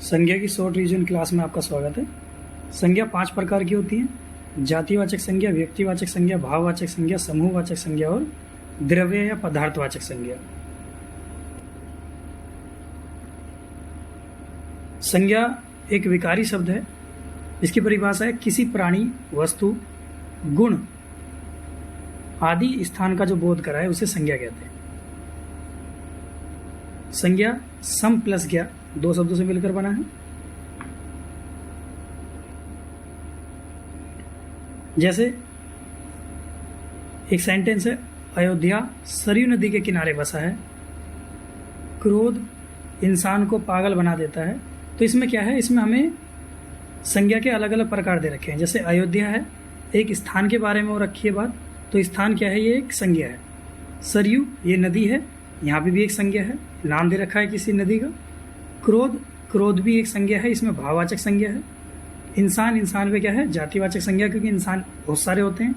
संज्ञा की short revision class में आपका स्वागत है। संज्ञा 5 प्रकार की होती हैं: जातिवाचक संज्ञा, व्यक्तिवाचक संज्ञा, भाववाचक संज्ञा, समूहवाचक संज्ञा और द्रव्य या पदार्थवाचक संज्ञा। संज्ञा एक विकारी शब्द है। इसकी परिभाषा है किसी प्राणी, वस्तु, गुण आदि स्थान का जो बोध कराए उसे संज्ञा कहते हैं। संज्ञा सम प्लस ज्ञा 2 शब्दों से मिलकर बना है। जैसे एक सेंटेंस है, अयोध्या सरयू नदी के किनारे बसा है। क्रोध इंसान को पागल बना देता है। तो इसमें क्या है, इसमें हमें संज्ञा के अलग अलग प्रकार दे रखे हैं। जैसे अयोध्या है, एक स्थान के बारे में वो रखी है बात, तो स्थान क्या है, ये एक संज्ञा है। सरयू ये नदी है, यहाँ पे भी एक संज्ञा है, नाम दे रखा है किसी नदी का। क्रोध भी एक संज्ञा है, इसमें भाववाचक संज्ञा है। इंसान पे क्या है, जातिवाचक संज्ञा, क्योंकि इंसान बहुत सारे होते हैं।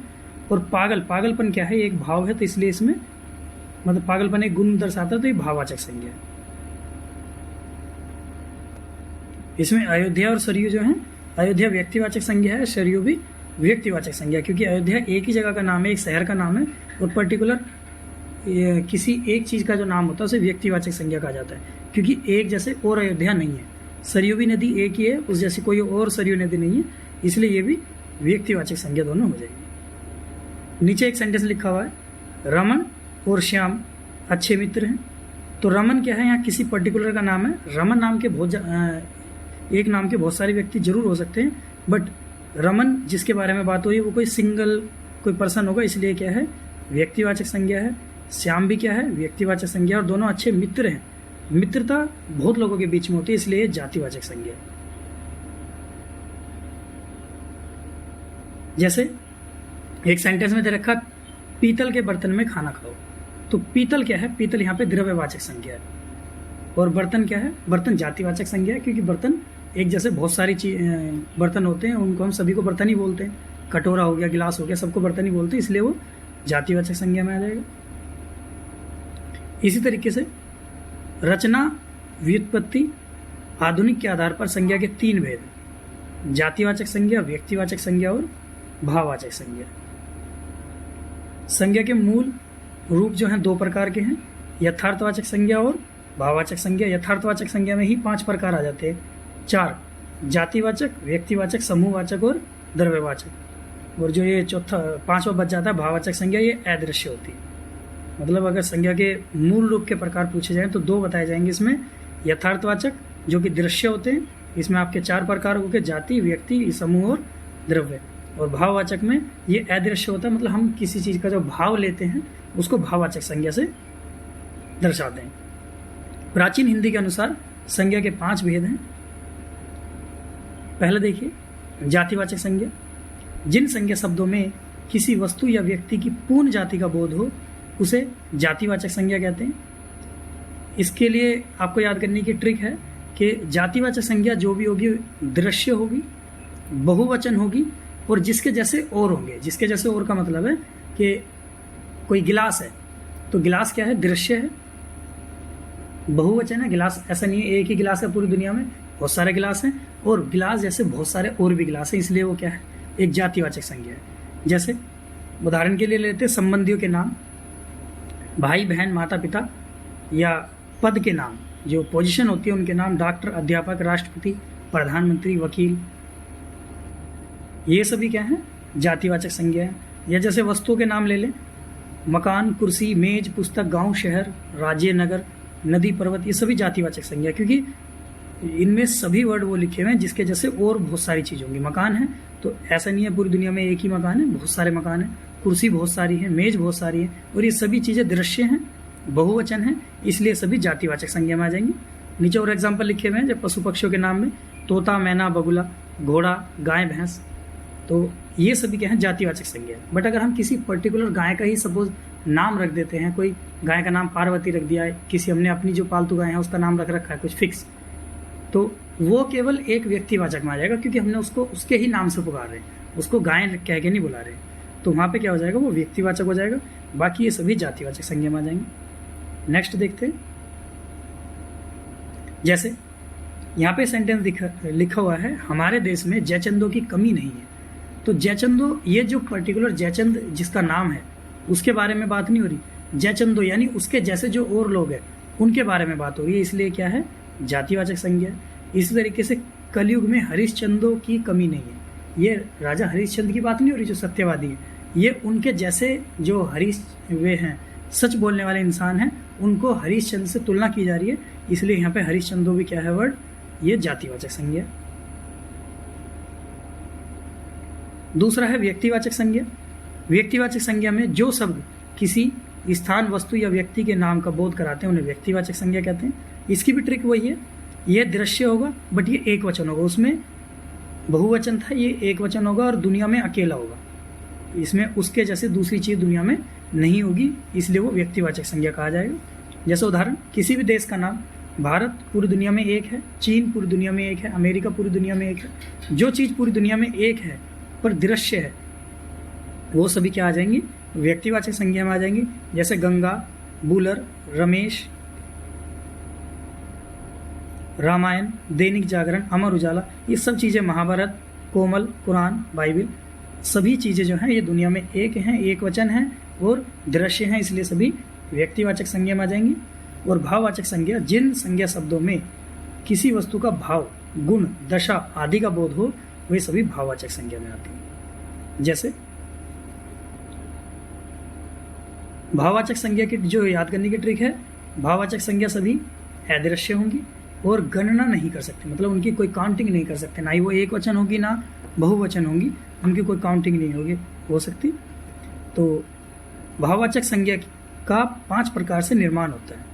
और पागलपन क्या है, एक भाव है, तो इसलिए इसमें मतलब पागलपन एक गुण दर्शाता है, तो ये भाववाचक संज्ञा है। इसमें अयोध्या और सरयू जो है, अयोध्या व्यक्तिवाचक संज्ञा है, सरयू भी व्यक्तिवाचक संज्ञा, क्योंकि अयोध्या एक ही जगह का नाम है, एक शहर का नाम है, और पर्टिकुलर किसी एक चीज़ का जो नाम होता है उसे व्यक्तिवाचक संज्ञा कहा जाता है। क्योंकि एक जैसे और अयोध्या नहीं है, सरयू भी नदी एक ही है, उस जैसी कोई और सरयू नदी नहीं है, इसलिए ये भी व्यक्तिवाचक संज्ञा दोनों हो जाएगी। नीचे एक सेंटेंस लिखा हुआ है, रमन और श्याम अच्छे मित्र हैं। तो रमन क्या है, यहाँ किसी पर्टिकुलर का नाम है। रमन नाम के एक नाम के बहुत सारे व्यक्ति जरूर हो सकते हैं, बट रमन जिसके बारे में बात हो रही है वो कोई सिंगल कोई पर्सन होगा, इसलिए क्या है, व्यक्तिवाचक संज्ञा है। श्याम भी क्या है, व्यक्तिवाचक संज्ञा, और दोनों अच्छे मित्र हैं। मित्रता बहुत लोगों के बीच में होती है, इसलिए जातिवाचक संज्ञा। जैसे एक सेंटेंस में दे रखा, पीतल के बर्तन में खाना खाओ। तो पीतल क्या है, पीतल यहाँ पे द्रव्यवाचक संज्ञा है। और बर्तन क्या है, बर्तन जातिवाचक संज्ञा है, क्योंकि बर्तन एक जैसे बहुत सारी बर्तन होते हैं, उनको हम सभी को बर्तन ही बोलते हैं। कटोरा हो गया, गिलास हो गया, सबको बर्तन ही बोलते हैं, इसलिए वो जातिवाचक संज्ञा में आ जाएगा। इसी तरीके से रचना, व्युत्पत्ति, आधुनिक के आधार पर संज्ञा के 3 भेद: जातिवाचक संज्ञा, व्यक्तिवाचक संज्ञा और भाववाचक संज्ञा। संज्ञा के मूल रूप जो हैं 2 प्रकार के हैं, यथार्थवाचक संज्ञा और भाववाचक संज्ञा। यथार्थवाचक संज्ञा में ही 5 प्रकार आ जाते हैं, 4: जातिवाचक, व्यक्तिवाचक, समूहवाचक और द्रव्यवाचक। और जो ये चौथा 5वां बच जाता है भाववाचक संज्ञा, ये अदृश्य होती है। मतलब अगर संज्ञा के मूल रूप के प्रकार पूछे जाएं तो 2 बताए जाएंगे इसमें। यथार्थवाचक जो कि दृश्य होते हैं, इसमें आपके 4 प्रकार हो गए, जाति, व्यक्ति, समूह और द्रव्य। और भाववाचक में ये अदृश्य होता है, मतलब हम किसी चीज़ का जो भाव लेते हैं उसको भाववाचक संज्ञा से दर्शाते हैं। प्राचीन हिंदी के अनुसार संज्ञा के 5 भेद हैं। पहले देखिए, जातिवाचक संज्ञा। जिन संज्ञा शब्दों में किसी वस्तु या व्यक्ति की पूर्ण जाति का बोध हो उसे जातिवाचक संज्ञा कहते हैं। इसके लिए आपको याद करने की ट्रिक है कि जातिवाचक संज्ञा जो भी होगी दृश्य होगी, बहुवचन होगी और जिसके जैसे और होंगे। जिसके जैसे और का मतलब है कि कोई गिलास है, तो गिलास क्या है, दृश्य है, बहुवचन है। गिलास ऐसा नहीं है एक ही गिलास है पूरी दुनिया में, बहुत सारे गिलास हैं, और गिलास जैसे बहुत सारे और भी गिलास हैं, इसलिए वो क्या है, एक जातिवाचक संज्ञा है। जैसे उदाहरण के लिए लेते हैं संबंधियों के नाम, भाई बहन, माता पिता, या पद के नाम, जो पोजीशन होती है उनके नाम, डॉक्टर, अध्यापक, राष्ट्रपति, प्रधानमंत्री, वकील, ये सभी क्या है, जातिवाचक संज्ञा है। या जैसे वस्तुओं के नाम ले लें, मकान, कुर्सी, मेज, पुस्तक, गांव, शहर, राज्य, नगर, नदी, पर्वत, ये सभी जातिवाचक संज्ञा, क्योंकि इनमें सभी वर्ड वो लिखे हुए हैं जिसके जैसे और बहुत सारी चीज़ होंगी। मकान है तो ऐसा नहीं है पूरी दुनिया में एक ही मकान है, बहुत सारे मकान हैं। कुर्सी बहुत सारी है, मेज बहुत सारी है, और ये सभी चीज़ें दृश्य हैं, बहुवचन हैं, इसलिए सभी जातिवाचक संज्ञा में आ जाएंगी। नीचे और एग्जाम्पल लिखे हुए हैं, जब पशु पक्षियों के नाम में तोता, मैना, बगुला, घोड़ा, गाय, भैंस, तो ये सभी क्या है, जातिवाचक संज्ञा। बट अगर हम किसी पर्टिकुलर गाय का ही सपोज नाम रख देते हैं, कोई गाय का नाम पार्वती रख दिया है, किसी हमने अपनी जो पालतू गाय है उसका नाम रख रखा है कुछ फिक्स, तो वो केवल एक व्यक्तिवाचक में आ जाएगा, क्योंकि हमने उसको उसके ही नाम से पुकार रहे हैं, उसको गाय कह के नहीं बुला रहे, तो वहाँ पे क्या हो जाएगा, वो व्यक्तिवाचक हो जाएगा। बाकी ये सभी जातिवाचक संज्ञा में आ जाएंगे। नेक्स्ट देखते हैं, जैसे यहाँ पे सेंटेंस लिखा हुआ है हमारे देश में जयचंदों की कमी नहीं है। तो जयचंदो, ये जो पर्टिकुलर जयचंद जिसका नाम है उसके बारे में बात नहीं हो रही, जयचंदो यानी उसके जैसे जो और लोग हैं उनके बारे में बात हो रही है, इसलिए क्या है, जातिवाचक संज्ञा। इसी तरीके से कलयुग में हरिश्चंदों की कमी नहीं है, ये राजा हरिश्चंद्र की बात नहीं हो रही जो सत्यवादी है, ये उनके जैसे जो वे हैं, सच बोलने वाले इंसान हैं, उनको हरिश्चंद्र से तुलना की जा रही है, इसलिए यहाँ पे हरिश्चंदो भी क्या है वर्ड, ये जातिवाचक संज्ञा। दूसरा है व्यक्तिवाचक संज्ञा। व्यक्तिवाचक संज्ञा में जो शब्द किसी स्थान, वस्तु या व्यक्ति के नाम का बोध कराते हैं उन्हें व्यक्तिवाचक संज्ञा कहते हैं। इसकी भी ट्रिक वही है, ये दृश्य होगा बट ये एक वचन होगा, उसमें बहुवचन था, ये एक वचन होगा और दुनिया में अकेला होगा, इसमें उसके जैसे दूसरी चीज दुनिया में नहीं होगी, इसलिए वो व्यक्तिवाचक संज्ञा कहा जाएगा। जैसे उदाहरण, किसी भी देश का नाम, भारत पूरी दुनिया में एक है, चीन पूरी दुनिया में एक है, अमेरिका पूरी दुनिया में एक है। जो चीज पूरी दुनिया में एक है पर दृश्य है वो सभी क्या आ जाएंगी, व्यक्तिवाचक संज्ञा में आ जाएंगी। जैसे गंगा, बूलर, रमेश, रामायण, दैनिक जागरण, अमर उजाला, ये सब चीजें, महाभारत, कोमल, कुरान, बाइबल, सभी चीजें जो हैं ये दुनिया में एक हैं, एक वचन है और दृश्य हैं, इसलिए सभी व्यक्तिवाचक संज्ञा में आ जाएंगी। और भाववाचक संज्ञा, जिन संज्ञा शब्दों में किसी वस्तु का भाव, गुण, दशा आदि का बोध हो वे सभी भाववाचक संज्ञा में आती हैं। जैसे भाववाचक संज्ञा की जो याद करने की ट्रिक है, भाववाचक संज्ञा सभी अदृश्य होंगी और गणना नहीं कर सकते, मतलब उनकी कोई काउंटिंग नहीं कर सकते, ना ही वो एक वचन होगी ना बहुवचन होंगी, उनकी कोई काउंटिंग नहीं होगी हो सकती। तो भाववाचक संज्ञा का 5 प्रकार से निर्माण होता है।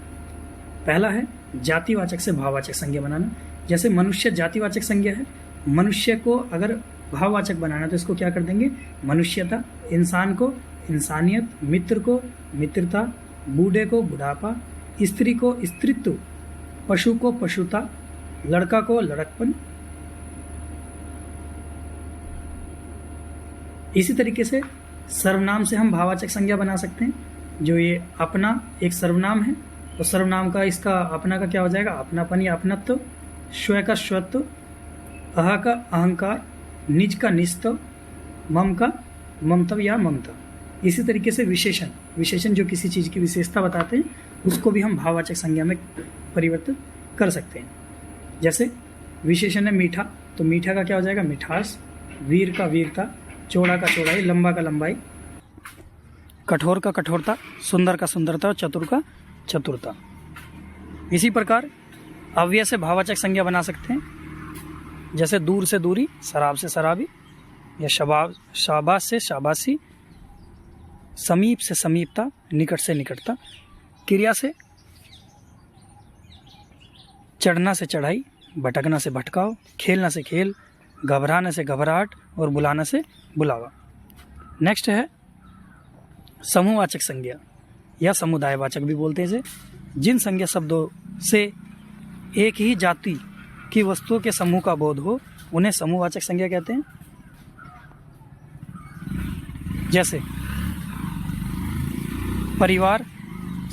पहला है जातिवाचक से भाववाचक संज्ञा बनाना। जैसे मनुष्य जातिवाचक संज्ञा है, मनुष्य को अगर भाववाचक बनाना तो इसको क्या कर देंगे, मनुष्यता, इंसान को इंसानियत, मित्र को मित्रता, बूढ़े को बुढ़ापा, स्त्री को स्त्रीत्व, पशु को पशुता, लड़का को लड़कपन। इसी तरीके से सर्वनाम से हम भाववाचक संज्ञा बना सकते हैं। जो ये अपना एक सर्वनाम है, तो सर्वनाम का इसका अपना का क्या हो जाएगा, अपनापन या अपनत्व, स्व का स्वत्व, अह का अहंकार, निज का निजत्व, मम का ममत्व या ममता। इसी तरीके से विशेषण, विशेषण जो किसी चीज की विशेषता बताते हैं उसको भी हम भाववाचक संज्ञा में परिवर्तित कर सकते हैं। जैसे विशेषण है मीठा, तो मीठा का क्या हो जाएगा, मिठास, वीर का वीरता, चौड़ा का चौड़ाई, लंबा का लंबाई, कठोर का कठोरता, सुंदर का सुंदरता और चतुर का चतुरता। इसी प्रकार अव्यय से भाववाचक संज्ञा बना सकते हैं। जैसे दूर से दूरी, शराब से शराबी, या शाबाश से शाबाशी, समीप से समीपता, निकट से निकटता, क्रिया से चढ़ना से चढ़ाई, भटकना से भटकाव, खेलना से खेल, घबराने से घबराहट और बुलाने से बुलावा। नेक्स्ट है समूहवाचक संज्ञा या समुदायवाचक भी बोलते हैं इसे। जिन संज्ञा शब्दों से एक ही जाति की वस्तुओं के समूह का बोध हो उन्हें समूहवाचक संज्ञा कहते हैं। जैसे परिवार,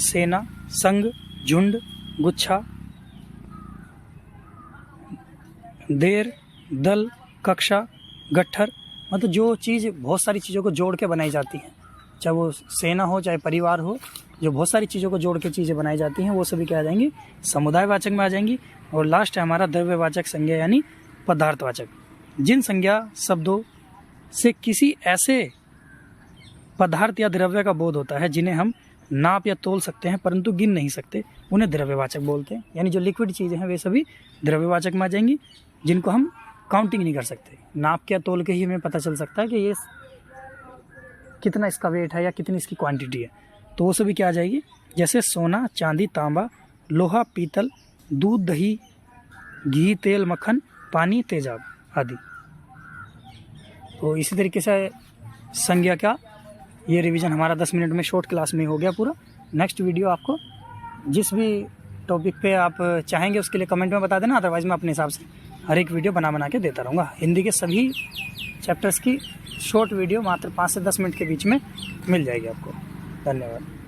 सेना, संघ, झुंड, गुच्छा, देर, दल, कक्षा, गट्ठर, मतलब जो चीज़ बहुत सारी चीज़ों को जोड़ के बनाई जाती है, चाहे वो सेना हो चाहे परिवार हो, जो बहुत सारी चीज़ों को जोड़ के चीज़ें बनाई जाती हैं वो सभी क्या आ जाएंगी, समुदायवाचक में आ जाएंगी। और लास्ट है हमारा द्रव्यवाचक संज्ञा यानी पदार्थवाचक। जिन संज्ञा शब्दों से किसी ऐसे पदार्थ या द्रव्य का बोध होता है जिन्हें हम नाप या तोल सकते हैं परंतु गिन नहीं सकते, उन्हें द्रव्यवाचक बोलते हैं। यानी जो लिक्विड चीज़ें हैं वे सभी द्रव्यवाचक में आ जाएंगी, जिनको हम काउंटिंग नहीं कर सकते, नाप के या तोल के ही हमें पता चल सकता है कि ये कितना इसका वेट है या कितनी इसकी क्वांटिटी है, तो वो सभी क्या आ जाएगी। जैसे सोना, चांदी, तांबा, लोहा, पीतल, दूध, दही, घी, तेल, मक्खन, पानी, तेजाब आदि। तो इसी तरीके से संज्ञा का ये रिवीजन हमारा 10 मिनट में शॉर्ट क्लास में हो गया पूरा। नेक्स्ट वीडियो आपको जिस भी टॉपिक पे आप चाहेंगे उसके लिए कमेंट में बता देना, अदरवाइज़ मैं अपने हिसाब से हर एक वीडियो बना के देता रहूँगा। हिंदी के सभी चैप्टर्स की शॉर्ट वीडियो मात्र 5 से 10 मिनट के बीच में मिल जाएगी आपको। धन्यवाद।